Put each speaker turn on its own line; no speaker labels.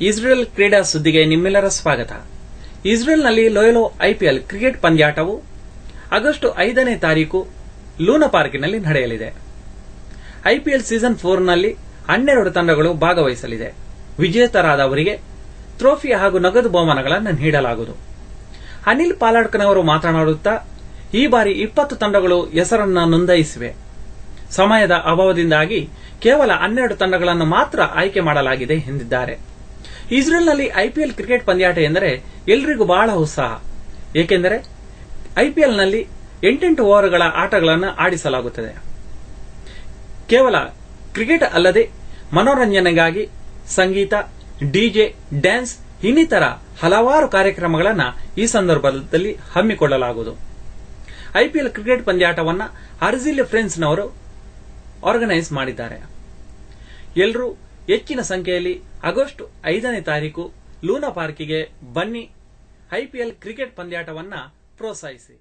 Israel ಕ್ರೀಡಾ ಸುದ್ದಿಗೆ ನಿಮ್ಮೆಲ್ಲರ ಸ್ವಾಗತ. ಇಸ್ರೇಲ್ನಲ್ಲಿ ಲೊಯೊಲಾ ಐಪಿಎಲ್ ಕ್ರಿಕೆಟ್ ಪಂದ್ಯಾಟವು ಆಗಸ್ಟ್ 5ನೇ ತಾರೀಕು ಲೂನಾ ಪಾರ್ಕಿನಲ್ಲಿ ನಡೆಯಲಿದೆ. ಐಪಿಎಲ್ ಸೀಸನ್ 4ನಲ್ಲಿ 12 ತಂಡಗಳು ಭಾಗವಹಿಸಲಿದೆ. ವಿಜೇತರಾದವರಿಗೆ ಟ್ರೋಫಿ ಹಾಗೂ ನಗದು ಬಹುಮಾನಗಳನ್ನು ನೀಡಲಾಗುವುದು. ಅನಿಲ್ ಪಾಲಾಡ್ಕನವರು ಮಾತನಾಡುತ್ತಾ, ಈ ಬಾರಿ 20 ತಂಡಗಳು ಹೆಸರನ್ನು ನೋಂದಾಯಿಸಿವೆ. ಸಮಯದ ಅಭಾವದಿಂದಾಗಿ ಕೇವಲ 12 ತಂಡಗಳನ್ನು ಮಾತ್ರ ಆಯ್ಕೆ ಮಾಡಲಾಗಿದೆ ಎಂದಿದ್ದಾರೆ. ಇಸ್ರೇಲ್ನಲ್ಲಿ ಐಪಿಎಲ್ ಕ್ರಿಕೆಟ್ ಪಂದ್ಯಾಟ ಎಂದರೆ ಎಲ್ಲರಿಗೂ ಬಹಳ ಉತ್ಸಾಹ. ಏಕೆಂದರೆ ಐಪಿಎಲ್ನಲ್ಲಿ 8 ಓವರ್ಗಳ ಆಟಗಳನ್ನು ಆಡಿಸಲಾಗುತ್ತದೆ. ಕೇವಲ ಕ್ರಿಕೆಟ್ ಅಲ್ಲದೆ ಮನೋರಂಜನೆಗಾಗಿ ಸಂಗೀತ, ಡಿಜೆ, ಡ್ಯಾನ್ಸ್ ಇನ್ನಿತರ ಹಲವಾರು ಕಾರ್ಯಕ್ರಮಗಳನ್ನು ಈ ಸಂದರ್ಭದಲ್ಲಿ ಹಮ್ಮಿಕೊಳ್ಳಲಾಗುವುದು. ಐಪಿಎಲ್ ಕ್ರಿಕೆಟ್ ಪಂದ್ಯಾಟವನ್ನು ಅರ್ಜಿಲ್ ಫ್ರೆಂಡ್ಸ್ನವರು ಆರ್ಗನೈಸ್ ಮಾಡಿದ್ದಾರೆ. ಎಲ್ಲರೂ ಹೆಚ್ಚಿನ ಸಂಖ್ಯೆಯಲ್ಲಿ ಆಗಸ್ಟ್ 5ನೇ ತಾರೀಕು ಲೂನಾ ಪಾರ್ಕಿಗೆ ಬನ್ನಿ. ಐಪಿಎಲ್ ಕ್ರಿಕೆಟ್ ಪಂದ್ಯಾಟವನ್ನು ಪ್ರೋತ್ಸಾಹಿಸಿ.